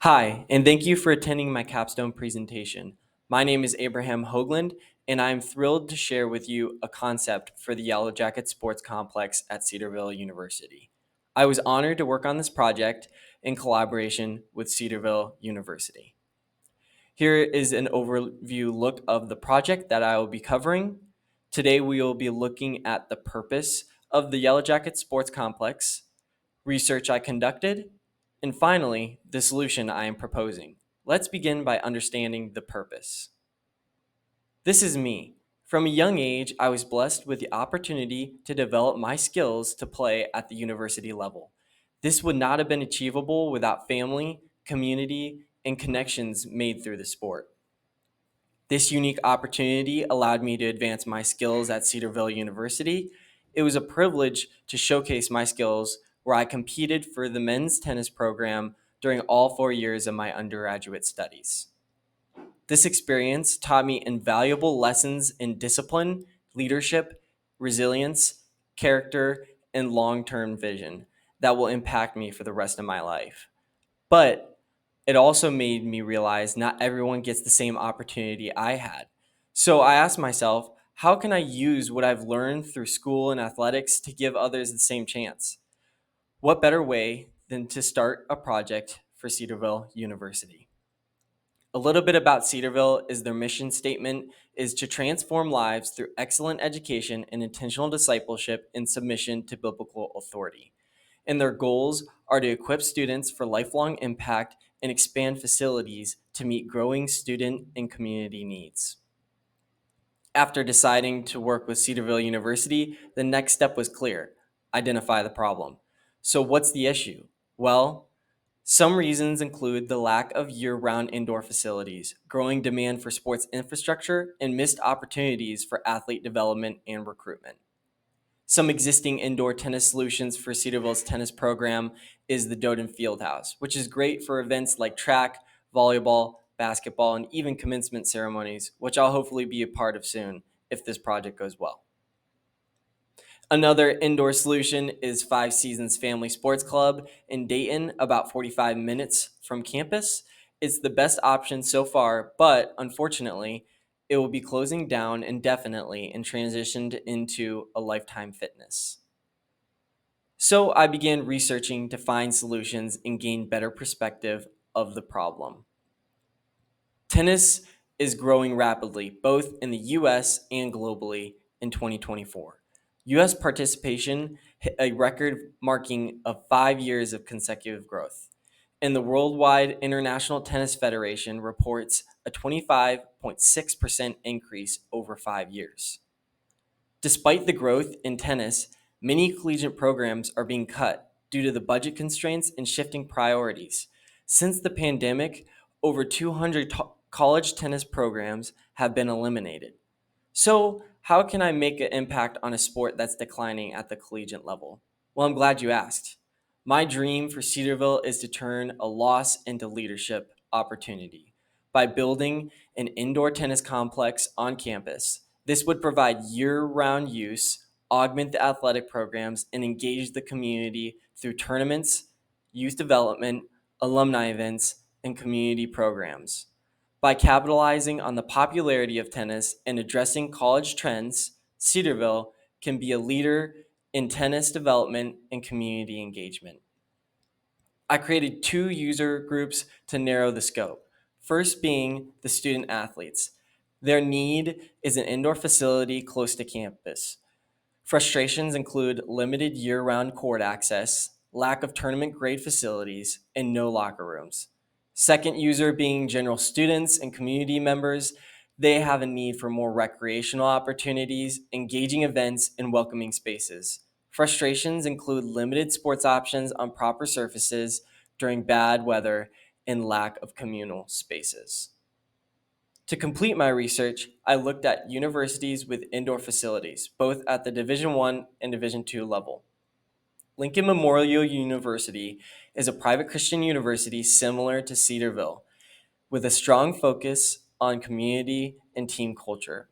Hi, and thank you for attending my Capstone presentation. My name is Abraham Hougland, and I'm thrilled to share with you a concept for the Yellow Jacket Sports Complex at Cedarville University. I was honored to work on this project in collaboration with Cedarville University. Here is an overview look of the project that I will be covering. Today, we will be looking at the purpose of the Yellow Jacket Sports Complex, research I conducted, and finally, the solution I am proposing. Let's begin by understanding the purpose. This is me. From a young age, I was blessed with the opportunity to develop my skills to play at the university level. This would not have been achievable without family, community, and connections made through the sport. This unique opportunity allowed me to advance my skills at Cedarville University. It was a privilege to showcase my skills where I competed for the men's tennis program during all 4 years of my undergraduate studies. This experience taught me invaluable lessons in discipline, leadership, resilience, character, and long term vision that will impact me for the rest of my life. But it also made me realize not everyone gets the same opportunity I had. So I asked myself, how can I use what I've learned through school and athletics to give others the same chance? What better way than to start a project for Cedarville University? A little bit about Cedarville is their mission statement is to transform lives through excellent education and intentional discipleship in submission to biblical authority. And their goals are to equip students for lifelong impact and expand facilities to meet growing student and community needs. After deciding to work with Cedarville University, the next step was clear: identify the problem. So, what's the issue? Well, some reasons include the lack of year round indoor facilities, growing demand for sports infrastructure, and missed opportunities for athlete development and recruitment. Some existing indoor tennis solutions for Cedarville's tennis program is the Doden Fieldhouse, which is great for events like track, volleyball, basketball, and even commencement ceremonies, which I'll hopefully be a part of soon if this project goes well. Another indoor solution is Five Seasons Family Sports Club in Dayton, about 45 minutes from campus. It's the best option so far, but unfortunately, it will be closing down indefinitely and transitioned into a Lifetime Fitness. So I began researching to find solutions and gain better perspective of the problem. Tennis is growing rapidly, both in the US and globally in 2024. US participation hit a record marking of 5 years of consecutive growth. And the Worldwide International Tennis Federation reports a 25.6% increase over 5 years. Despite the growth in tennis, many collegiate programs are being cut due to the budget constraints and shifting priorities. Since the pandemic, over 200 college tennis programs have been eliminated. So, how can I make an impact on a sport that's declining at the collegiate level? Well, I'm glad you asked. My dream for Cedarville is to turn a loss into leadership opportunity by building an indoor tennis complex on campus. This would provide year round use, augment the athletic programs, and engage the community through tournaments, youth development, alumni events, and community programs. By capitalizing on the popularity of tennis and addressing college trends, Cedarville can be a leader in tennis development and community engagement. I created two user groups to narrow the scope. First being the student athletes. Their need is an indoor facility close to campus. Frustrations include limited year round court access, lack of tournament grade facilities, and no locker rooms. Second user being general students and community members. They have a need for more recreational opportunities, engaging events, and welcoming spaces. Frustrations include limited sports options on proper surfaces during bad weather and lack of communal spaces. To complete my research, I looked at universities with indoor facilities, both at the Division I and Division II level. Lincoln Memorial University is a private Christian university similar to Cedarville, with a strong focus on community and team culture.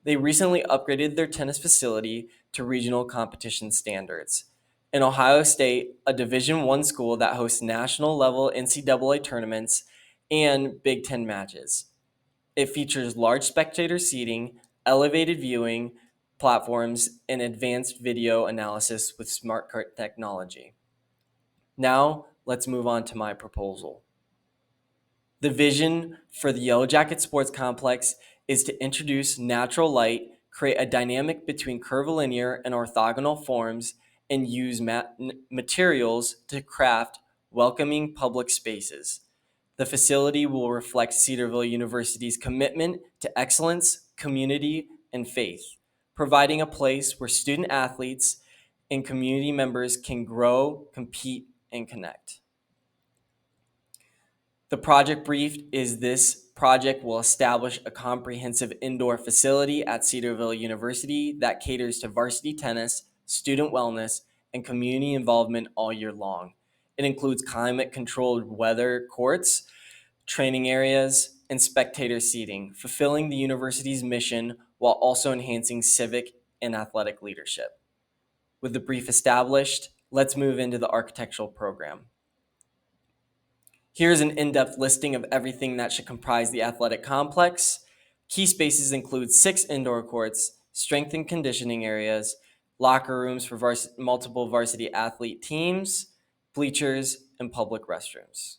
They recently upgraded their tennis facility to regional competition standards. In Ohio State, a Division I school that hosts national level NCAA tournaments and Big Ten matches. It features large spectator seating, elevated viewing platforms, and advanced video analysis with smart cart technology. Now, let's move on to my proposal. The vision for the Yellow Jacket Sports Complex is to introduce natural light, create a dynamic between curvilinear and orthogonal forms, and use materials to craft welcoming public spaces. The facility will reflect Cedarville University's commitment to excellence, community, and faith, providing a place where student athletes and community members can grow, compete, and connect. The project brief is this project will establish a comprehensive indoor facility at Cedarville University that caters to varsity tennis, student wellness, and community involvement all year long. It includes climate controlled weather courts, training areas, and spectator seating, fulfilling the university's mission while also enhancing civic and athletic leadership. With the brief established, let's move into the architectural program. Here's an in-depth listing of everything that should comprise the athletic complex. Key spaces include 6 indoor courts, strength and conditioning areas, locker rooms for multiple varsity athlete teams, bleachers, and public restrooms.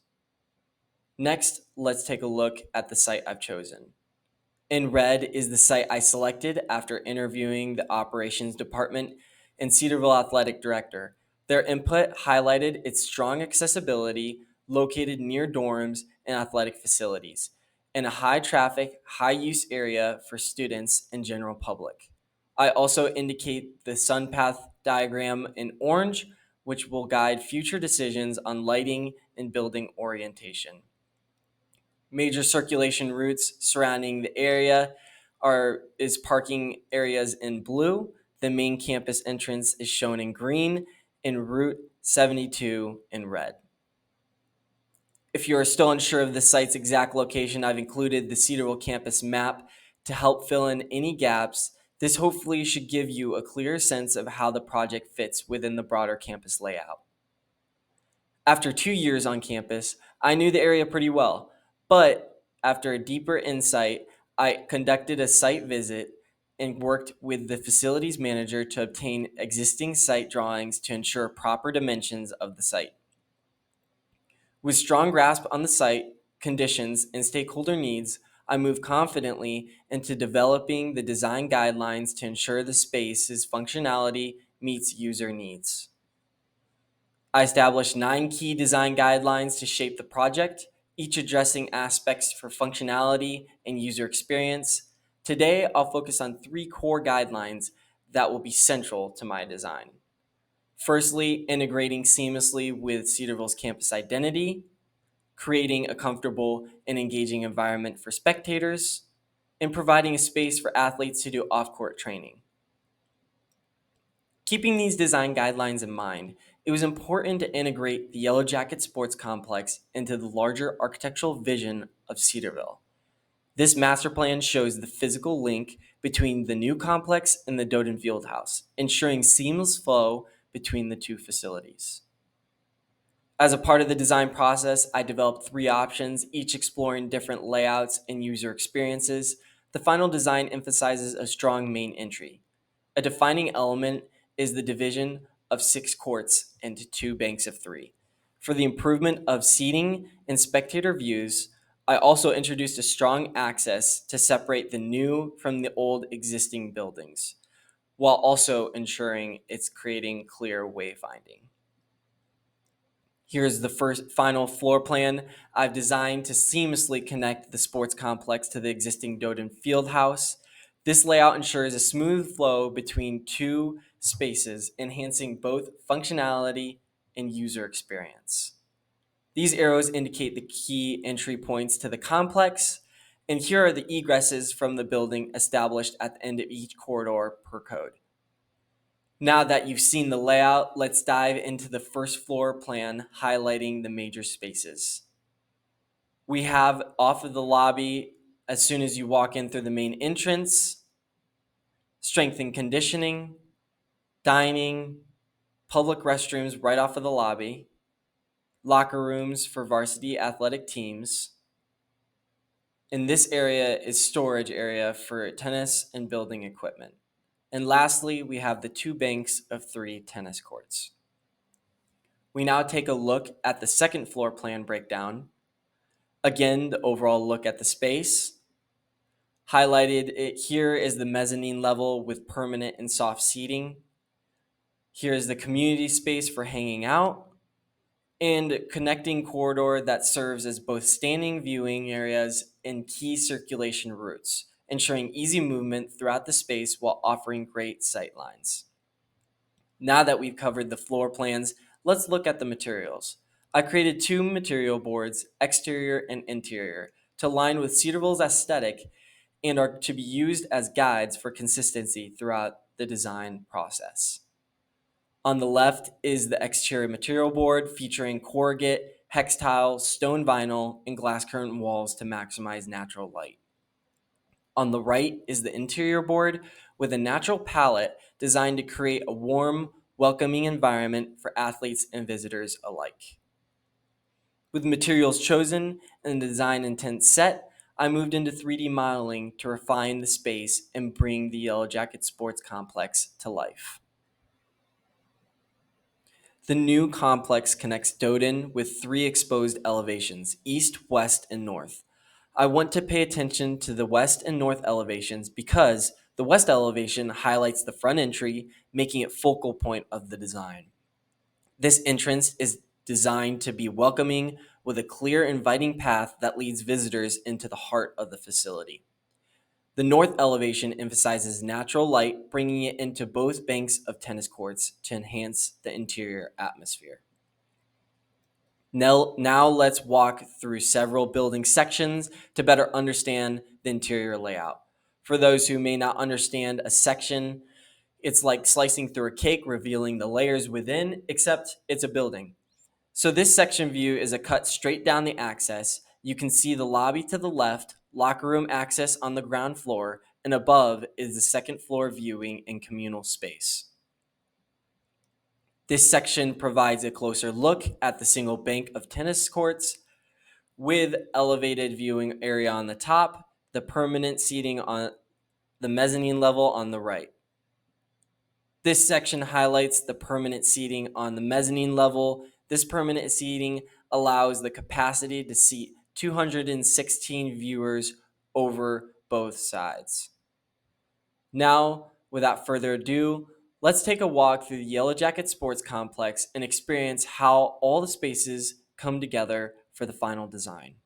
Next, let's take a look at the site I've chosen. In red is the site I selected after interviewing the operations department and Cedarville athletic director. Their input highlighted its strong accessibility, located near dorms and athletic facilities, in a high traffic, high use area for students and general public. I also indicate the sun path diagram in orange, which will guide future decisions on lighting and building orientation. Major circulation routes surrounding the area is parking areas in blue. The main campus entrance is shown in green, and Route 72 in red. If you are still unsure of the site's exact location, I've included the Cedarville campus map to help fill in any gaps. This hopefully should give you a clear sense of how the project fits within the broader campus layout. After 2 years on campus, I knew the area pretty well, but after a deeper insight, I conducted a site visit and worked with the facilities manager to obtain existing site drawings to ensure proper dimensions of the site. With strong grasp on the site, conditions, and stakeholder needs, I moved confidently into developing the design guidelines to ensure the space's functionality meets user needs. I established 9 key design guidelines to shape the project, each addressing aspects for functionality and user experience. Today, I'll focus on 3 core guidelines that will be central to my design. Firstly, integrating seamlessly with Cedarville's campus identity, creating a comfortable and engaging environment for spectators, and providing a space for athletes to do off-court training. Keeping these design guidelines in mind, it was important to integrate the Yellow Jacket Sports Complex into the larger architectural vision of Cedarville. This master plan shows the physical link between the new complex and the Doden Fieldhouse, ensuring seamless flow between the two facilities. As a part of the design process, I developed 3 options, each exploring different layouts and user experiences. The final design emphasizes a strong main entry. A defining element is the division of 6 courts into 2 banks of 3. For the improvement of seating and spectator views, I also introduced a strong access to separate the new from the old existing buildings, while also ensuring it's creating clear wayfinding. Here's the final floor plan I've designed to seamlessly connect the sports complex to the existing Doden Fieldhouse. This layout ensures a smooth flow between 2 spaces, enhancing both functionality and user experience. These arrows indicate the key entry points to the complex, and here are the egresses from the building established at the end of each corridor per code. Now that you've seen the layout, let's dive into the first floor plan highlighting the major spaces. We have off of the lobby as soon as you walk in through the main entrance, strength and conditioning, dining, public restrooms right off of the lobby, locker rooms for varsity athletic teams. And this area is storage area for tennis and building equipment. And lastly, we have the 2 banks of 3 tennis courts. We now take a look at the second floor plan breakdown. Again, the overall look at the space. Highlighted here is the mezzanine level with permanent and soft seating. Here is the community space for hanging out and connecting corridor that serves as both standing viewing areas and key circulation routes, ensuring easy movement throughout the space while offering great sight lines. Now that we've covered the floor plans, let's look at the materials. I created 2 material boards, exterior and interior, to align with Cedarville's aesthetic and are to be used as guides for consistency throughout the design process. On the left is the exterior material board featuring corrugate, hex tile, stone vinyl, and glass curtain walls to maximize natural light. On the right is the interior board with a natural palette designed to create a warm, welcoming environment for athletes and visitors alike. With materials chosen and the design intent set, I moved into 3D modeling to refine the space and bring the Yellow Jacket Sports Complex to life. The new complex connects Doden with 3 exposed elevations, east, west, and north. I want to pay attention to the west and north elevations because the west elevation highlights the front entry, making it focal point of the design. This entrance is designed to be welcoming with a clear, inviting path that leads visitors into the heart of the facility. The north elevation emphasizes natural light, bringing it into both banks of tennis courts to enhance the interior atmosphere. Now let's walk through several building sections to better understand the interior layout. For those who may not understand a section, it's like slicing through a cake, revealing the layers within, except it's a building. So this section view is a cut straight down the access. You can see the lobby to the left, locker room access on the ground floor, and above is the second floor viewing and communal space. This section provides a closer look at the single bank of tennis courts with elevated viewing area on the top, the permanent seating on the mezzanine level on the right. This section highlights the permanent seating on the mezzanine level. This permanent seating allows the capacity to seat 216 viewers over both sides. Now, without further ado, let's take a walk through the Yellow Jacket Sports Complex and experience how all the spaces come together for the final design.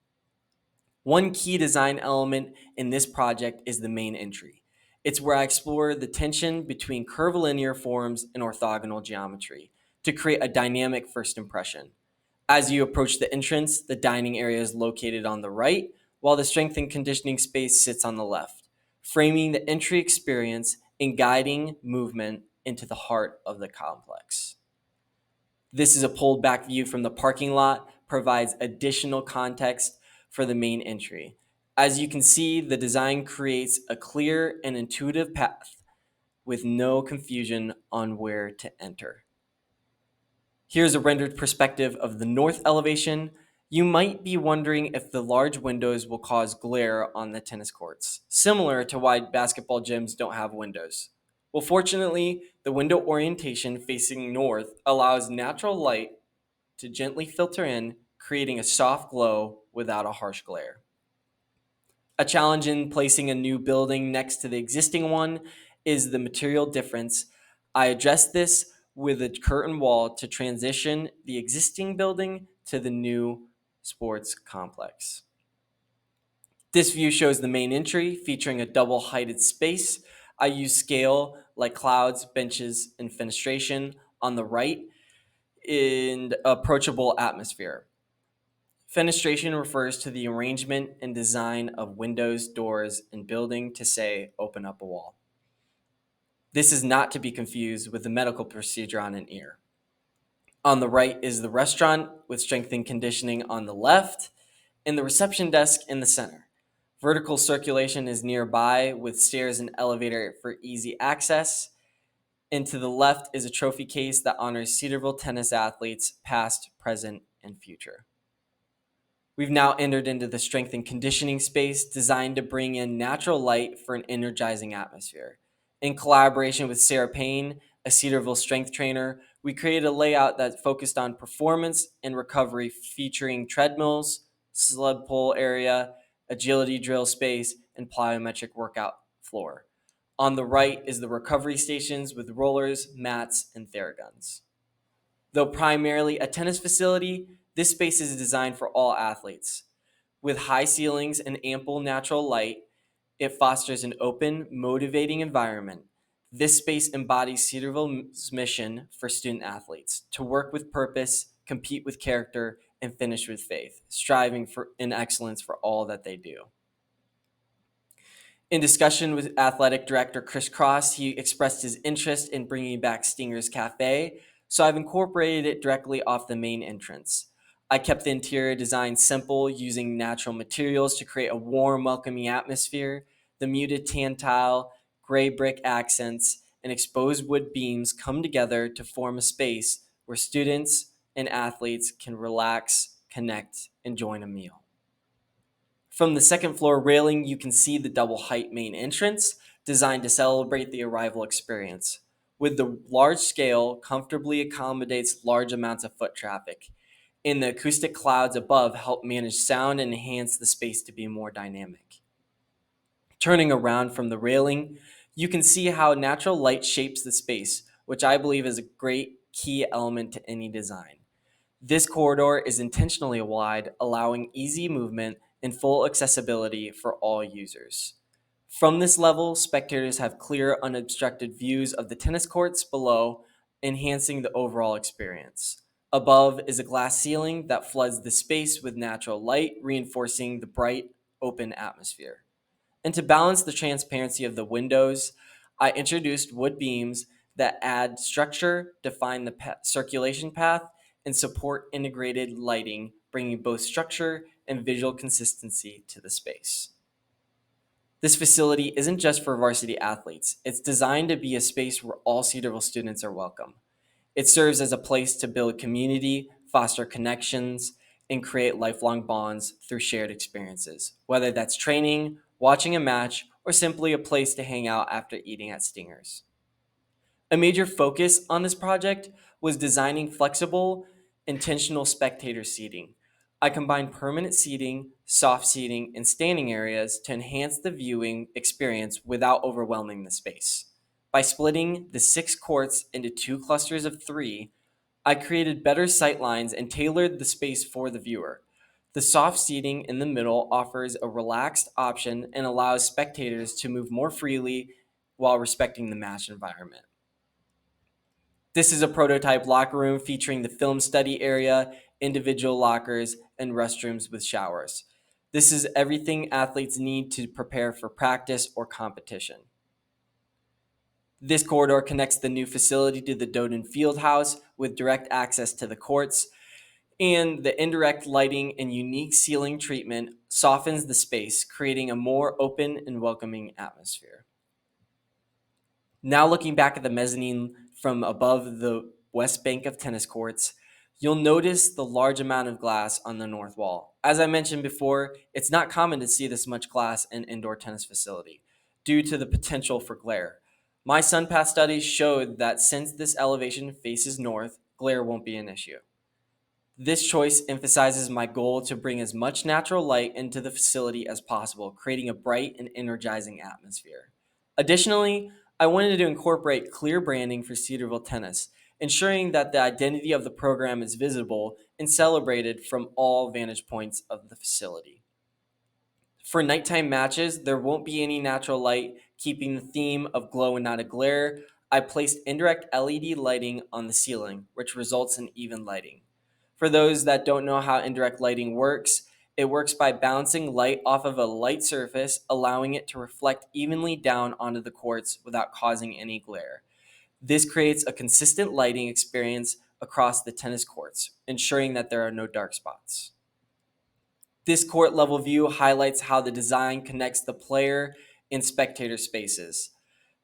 One key design element in this project is the main entry. It's where I explore the tension between curvilinear forms and orthogonal geometry to create a dynamic first impression. As you approach the entrance, the dining area is located on the right, while the strength and conditioning space sits on the left, framing the entry experience and guiding movement into the heart of the complex. This is a pulled back view from the parking lot, provides additional context for the main entry. As you can see, the design creates a clear and intuitive path with no confusion on where to enter. Here's a rendered perspective of the north elevation. You might be wondering if the large windows will cause glare on the tennis courts, similar to why basketball gyms don't have windows. Well, fortunately, the window orientation facing north allows natural light to gently filter in, creating a soft glow without a harsh glare. A challenge in placing a new building next to the existing one is the material difference. I addressed this with a curtain wall to transition the existing building to the new sports complex. This view shows the main entry featuring a double heighted space. I use scale like clouds, benches, and fenestration on the right in approachable atmosphere. Fenestration refers to the arrangement and design of windows, doors, and building to say open up a wall. This is not to be confused with the medical procedure on an ear. On the right is the restaurant with strength and conditioning on the left and the reception desk in the center. Vertical circulation is nearby with stairs and elevator for easy access. And to the left is a trophy case that honors Cedarville tennis athletes, past, present, and future. We've now entered into the strength and conditioning space designed to bring in natural light for an energizing atmosphere. In collaboration with Sarah Payne, a Cedarville strength trainer, we created a layout that focused on performance and recovery, featuring treadmills, sled pull area, agility drill space, and plyometric workout floor. On the right is the recovery stations with rollers, mats, and Theraguns. Though primarily a tennis facility, this space is designed for all athletes. With high ceilings and ample natural light, it fosters an open, motivating environment. This space embodies Cedarville's mission for student athletes to work with purpose, compete with character, and finish with faith, striving for in excellence for all that they do. In discussion with athletic director Chris Cross, he expressed his interest in bringing back Stinger's Cafe, so I've incorporated it directly off the main entrance. I kept the interior design simple, using natural materials to create a warm, welcoming atmosphere. The muted tan tile, gray brick accents, and exposed wood beams come together to form a space where students and athletes can relax, connect, and join a meal. From the second floor railing, you can see the double height main entrance, designed to celebrate the arrival experience. With the large scale, comfortably accommodates large amounts of foot traffic. And the acoustic clouds above help manage sound and enhance the space to be more dynamic. Turning around from the railing, you can see how natural light shapes the space, which I believe is a great key element to any design. This corridor is intentionally wide, allowing easy movement and full accessibility for all users. From this level, spectators have clear, unobstructed views of the tennis courts below, enhancing the overall experience. Above is a glass ceiling that floods the space with natural light, reinforcing the bright, open atmosphere. And to balance the transparency of the windows, I introduced wood beams that add structure, define the circulation path, and support integrated lighting, bringing both structure and visual consistency to the space. This facility isn't just for varsity athletes. It's designed to be a space where all Cedarville students are welcome. It serves as a place to build community, foster connections, and create lifelong bonds through shared experiences, whether that's training, watching a match, or simply a place to hang out after eating at Stingers. A major focus on this project was designing flexible, intentional spectator seating. I combined permanent seating, soft seating, and standing areas to enhance the viewing experience without overwhelming the space. By splitting the 6 courts into 2 clusters of 3, I created better sight lines and tailored the space for the viewer. The soft seating in the middle offers a relaxed option and allows spectators to move more freely while respecting the match environment. This is a prototype locker room featuring the film study area, individual lockers, and restrooms with showers. This is everything athletes need to prepare for practice or competition. This corridor connects the new facility to the Doden Fieldhouse with direct access to the courts, and the indirect lighting and unique ceiling treatment softens the space, creating a more open and welcoming atmosphere. Now looking back at the mezzanine from above the west bank of tennis courts, you'll notice the large amount of glass on the north wall. As I mentioned before, it's not common to see this much glass in an indoor tennis facility due to the potential for glare. My SunPath studies showed that since this elevation faces north, glare won't be an issue. This choice emphasizes my goal to bring as much natural light into the facility as possible, creating a bright and energizing atmosphere. Additionally, I wanted to incorporate clear branding for Cedarville Tennis, ensuring that the identity of the program is visible and celebrated from all vantage points of the facility. For nighttime matches, there won't be any natural light, keeping the theme of glow and not a glare. I placed indirect LED lighting on the ceiling, which results in even lighting. For those that don't know how indirect lighting works, it works by bouncing light off of a light surface, allowing it to reflect evenly down onto the courts without causing any glare. This creates a consistent lighting experience across the tennis courts, ensuring that there are no dark spots. This court level view highlights how the design connects the player and spectator spaces.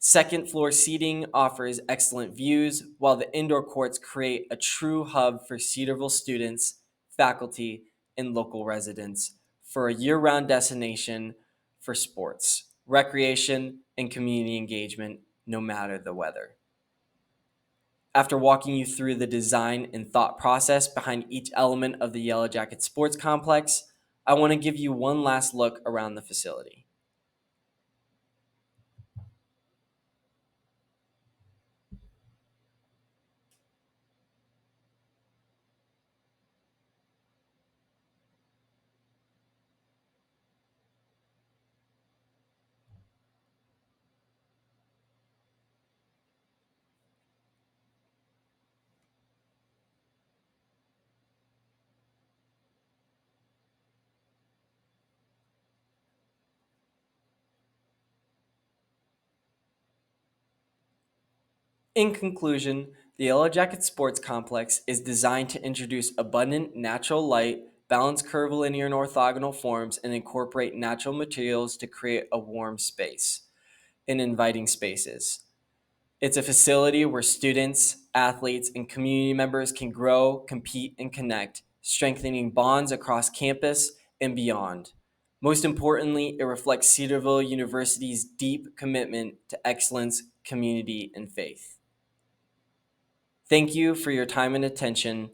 Second floor seating offers excellent views, while the indoor courts create a true hub for Cedarville students, faculty, and local residents for a year round destination for sports, recreation, and community engagement, no matter the weather. After walking you through the design and thought process behind each element of the Yellow Jacket Sports Complex, I want to give you one last look around the facility. In conclusion, the Yellow Jacket Sports Complex is designed to introduce abundant natural light, balance curvilinear and orthogonal forms, and incorporate natural materials to create a warm space and inviting spaces. It's a facility where students, athletes, and community members can grow, compete, and connect, strengthening bonds across campus and beyond. Most importantly, it reflects Cedarville University's deep commitment to excellence, community, and faith. Thank you for your time and attention.